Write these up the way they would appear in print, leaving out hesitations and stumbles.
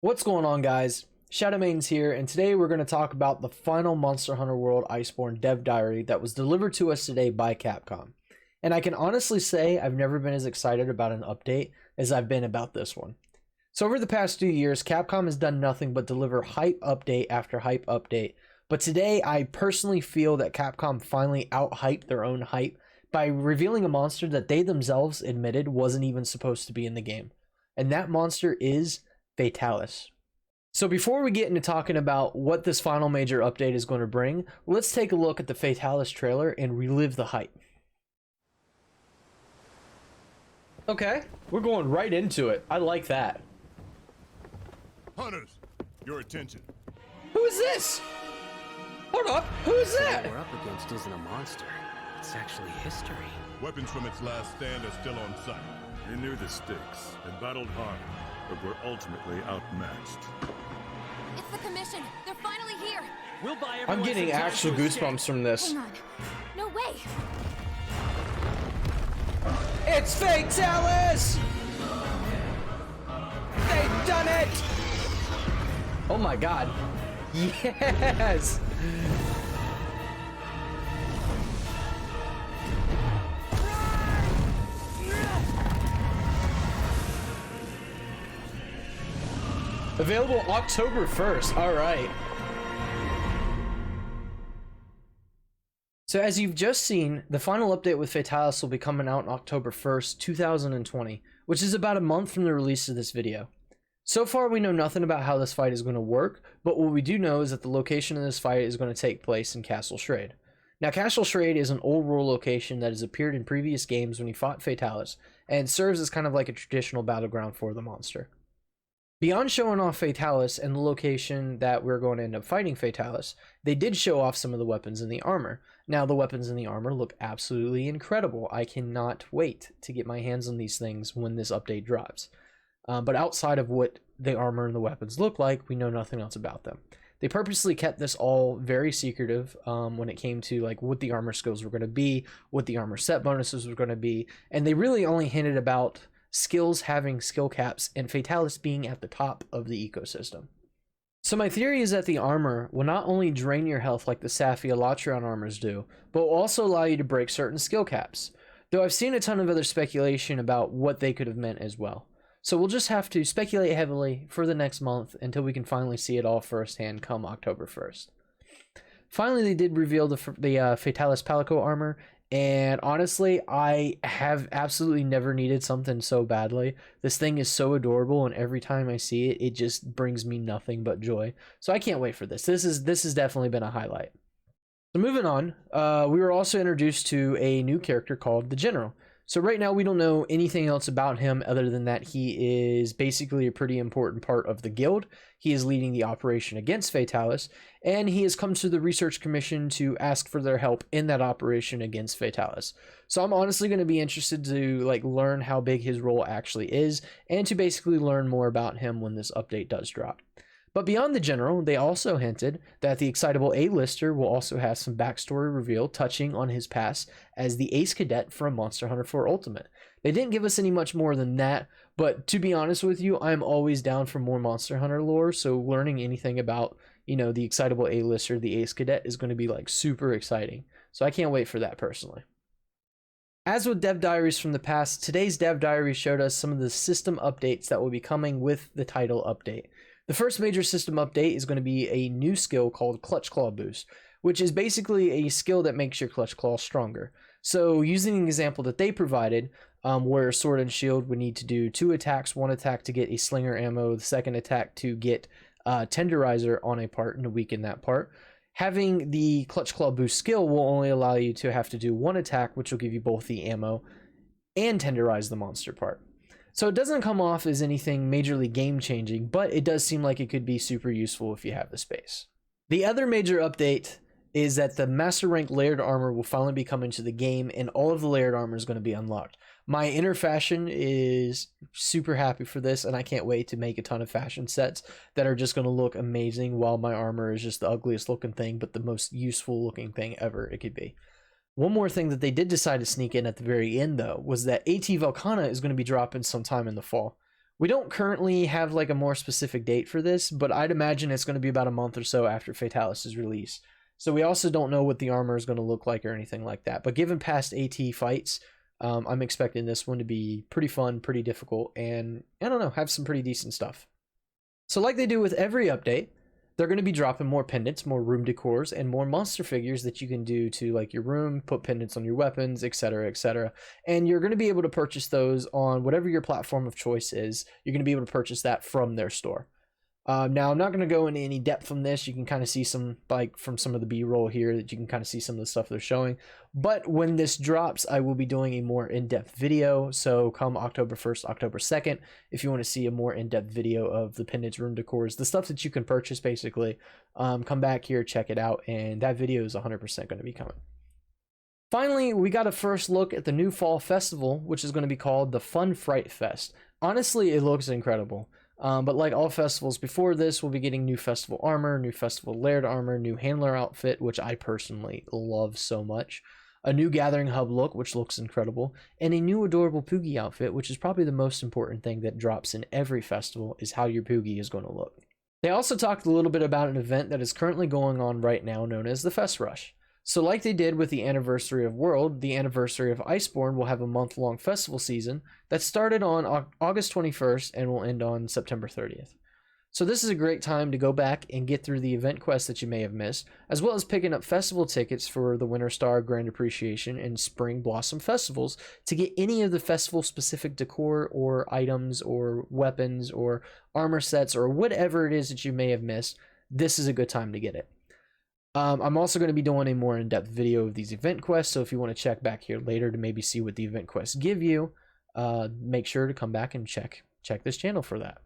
What's going on, guys? Shadowmains here, and today we're going to talk about the final Monster Hunter World Iceborne Dev Diary that was delivered to us today by Capcom. And I can honestly say I've never been as excited about an update as I've been about this one. So over the past 2 years, Capcom has done nothing but deliver hype update after hype update. But today, I personally feel that Capcom finally out-hyped their own hype by revealing a monster that they themselves admitted wasn't even supposed to be in the game. And that monster is Fatalis. So before we get into talking about what this final major update is going to bring, let's take a look at the Fatalis trailer and relive the hype. Okay, we're going right into it. I like that. Hunters, your attention. Who is this? Hold up, who is that? What we're up against isn't a monster. It's actually history. Weapons from its last stand are still on site. We knew the stakes and battled hard, but were ultimately outmatched. It's the commission. They're finally here. We'll buy I'm getting actual goosebumps from this. Hang on. No way. It's Fatalis! They've done it! Oh my god. Yes! Available October 1st. All right. So as you've just seen, the final update with Fatalis will be coming out on October 1st, 2020, which is about a month from the release of this video. So far, we know nothing about how this fight is going to work, but what we do know is that the location of this fight is going to take place in Castle Strayed. Now, Castle Strayed is an old world location that has appeared in previous games when you fought Fatalis, and serves as kind of like a traditional battleground for the monster. Beyond showing off Fatalis and the location that we're going to end up fighting Fatalis, they did show off some of the weapons in the armor. Now, the weapons in the armor look absolutely incredible. I cannot wait to get my hands on these things when this update drops. But outside of what the armor and the weapons look like, we know nothing else about them. They purposely kept this all very secretive when it came to like what the armor skills were going to be, what the armor set bonuses were going to be, and they really only hinted about skills having skill caps and Fatalis being at the top of the ecosystem. So my theory is that the armor will not only drain your health like the Saphia Latrion armors do, but will also allow you to break certain skill caps, though I've seen a ton of other speculation about what they could have meant as well. So we'll just have to speculate heavily for the next month until we can finally see it all firsthand come October 1st. Finally, they did reveal the Fatalis Palico armor, and honestly, I have absolutely never needed something so badly. This thing is so adorable, and every time I see it, it just brings me nothing but joy. So I can't wait for this. This has definitely been a highlight. So moving on, we were also introduced to a new character called the General. So right now we don't know anything else about him other than that he is basically a pretty important part of the guild. He is leading the operation against Fatalis, and he has come to the research commission to ask for their help in that operation against Fatalis. So I'm honestly going to be interested to like learn how big his role actually is and to basically learn more about him when this update does drop. But beyond the General, they also hinted that the Excitable A-lister will also have some backstory reveal touching on his past as the Ace Cadet from Monster Hunter 4 Ultimate. They didn't give us any much more than that, but to be honest with you, I'm always down for more Monster Hunter lore, so learning anything about, you know, the Excitable A-lister, the Ace Cadet, is going to be like super exciting. So I can't wait for that personally. As with Dev Diaries from the past, today's Dev Diary showed us some of the system updates that will be coming with the title update. The first major system update is going to be a new skill called Clutch Claw Boost, which is basically a skill that makes your Clutch Claw stronger. So using an example that they provided, where Sword and Shield would need to do 2 attacks, 1 attack to get a Slinger ammo, the second attack to get Tenderizer on a part and to weaken that part. Having the Clutch Claw Boost skill will only allow you to have to do 1 attack, which will give you both the ammo and tenderize the monster part. So it doesn't come off as anything majorly game-changing, but it does seem like it could be super useful if you have the space. The other major update is that the Master Rank Layered Armor will finally be coming to the game, and all of the Layered Armor is going to be unlocked. My inner fashion is super happy for this, and I can't wait to make a ton of fashion sets that are just going to look amazing, while my armor is just the ugliest looking thing, but the most useful looking thing ever it could be. One more thing that they did decide to sneak in at the very end, though, was that AT Volcana is going to be dropping sometime in the fall. We don't currently have like a more specific date for this, but I'd imagine it's going to be about a month or so after Fatalis' release. So we also don't know what the armor is going to look like or anything like that. But given past AT fights, I'm expecting this one to be pretty fun, pretty difficult, and I don't know, have some pretty decent stuff. So like they do with every update, they're going to be dropping more pendants, more room decors, and more monster figures that you can do to like your room, put pendants on your weapons, etc., etc. And you're going to be able to purchase those on whatever your platform of choice is. You're going to be able to purchase that from their store. Now, I'm not going to go into any depth from this. You can kind of see some, like from some of the B-roll here, that you can kind of see some of the stuff they're showing. But when this drops, I will be doing a more in-depth video. So come October 1st, October 2nd, if you want to see a more in-depth video of the pendants, room decors, the stuff that you can purchase basically, come back here, check it out. And that video is 100% going to be coming. Finally, we got a first look at the new fall festival, which is going to be called the Fun Fright Fest. Honestly, it looks incredible. But like all festivals before this, we'll be getting new festival armor, new festival layered armor, new handler outfit, which I personally love so much, a new gathering hub look, which looks incredible, and a new adorable Poogie outfit, which is probably the most important thing that drops in every festival, is how your Poogie is going to look. They also talked a little bit about an event that is currently going on right now known as the Fest Rush. So like they did with the anniversary of World, the anniversary of Iceborne will have a month-long festival season that started on August 21st and will end on September 30th. So this is a great time to go back and get through the event quests that you may have missed, as well as picking up festival tickets for the Winter Star, Grand Appreciation, and Spring Blossom festivals to get any of the festival-specific decor or items or weapons or armor sets or whatever it is that you may have missed. This is a good time to get it. I'm also going to be doing a more in-depth video of these event quests, so if you want to check back here later to maybe see what the event quests give you, make sure to come back and check this channel for that.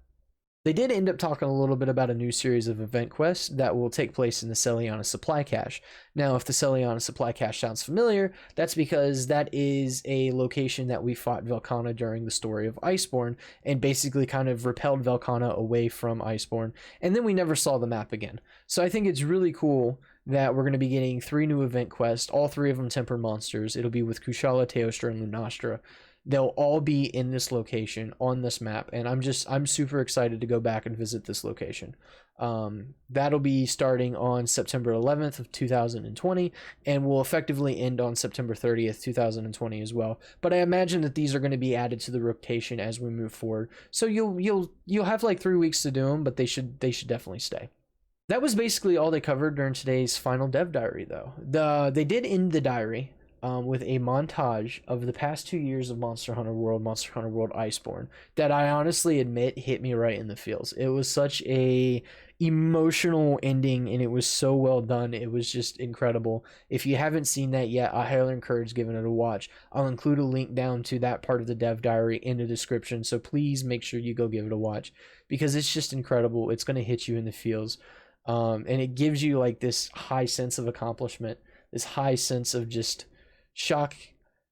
They did end up talking a little bit about a new series of event quests that will take place in the Celiana Supply Cache. Now, if the Celiana Supply Cache sounds familiar, that's because that is a location that we fought Velkhana during the story of Iceborne, and basically kind of repelled Velkhana away from Iceborne, and then we never saw the map again. So I think it's really cool that we're going to be getting 3 new event quests, all 3 of them tempered monsters. It'll be with Kushala, Teostra, and Lunastra. They'll all be in this location on this map, and I'm super excited to go back and visit this location. That'll be starting on September 11th of 2020 and will effectively end on September 30th, 2020 as well. But I imagine that these are going to be added to the rotation as we move forward. So you'll have like 3 weeks to do them, but they should definitely stay. That was basically all they covered during today's Final Dev Diary, though. They did end the diary with a montage of the past 2 years of Monster Hunter World Iceborne that I honestly admit hit me right in the feels. It was such a emotional ending, and it was so well done. It was just incredible. If you haven't seen that yet, I highly encourage giving it a watch. I'll include a link down to that part of the dev diary in the description, so please make sure you go give it a watch, because it's just incredible. It's going to hit you in the feels. And it gives you like this high sense of accomplishment, this high sense of just shock,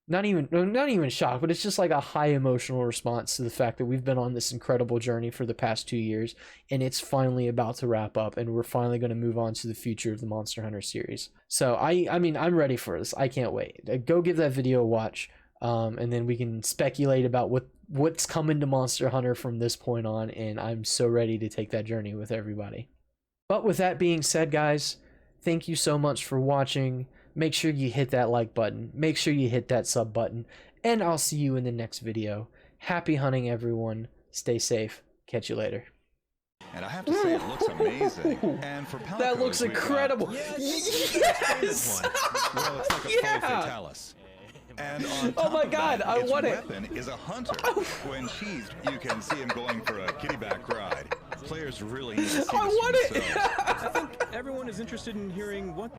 not even shock, but it's just like a high emotional response to the fact that we've been on this incredible journey for the past 2 years, and it's finally about to wrap up, and we're finally going to move on to the future of the Monster Hunter series. So I mean, I'm ready for this. I can't wait. Go give that video a watch, and then we can speculate about what's coming to Monster Hunter from this point on, and I'm so ready to take that journey with everybody. But with that being said, guys, thank you so much for watching. Make sure you hit that like button. Make sure you hit that sub button. And I'll see you in the next video. Happy hunting, everyone. Stay safe. Catch you later. And I have to say, it looks amazing. And for Palicos, that looks incredible. Yes! Well, it's like a full Fatalis. And on top oh my god, that, I want it. Its weapon is a hunter. When sheathed, you can see him going for a kitty-back ride. Players really need to see this I want for it. themselves. I think everyone is interested in hearing what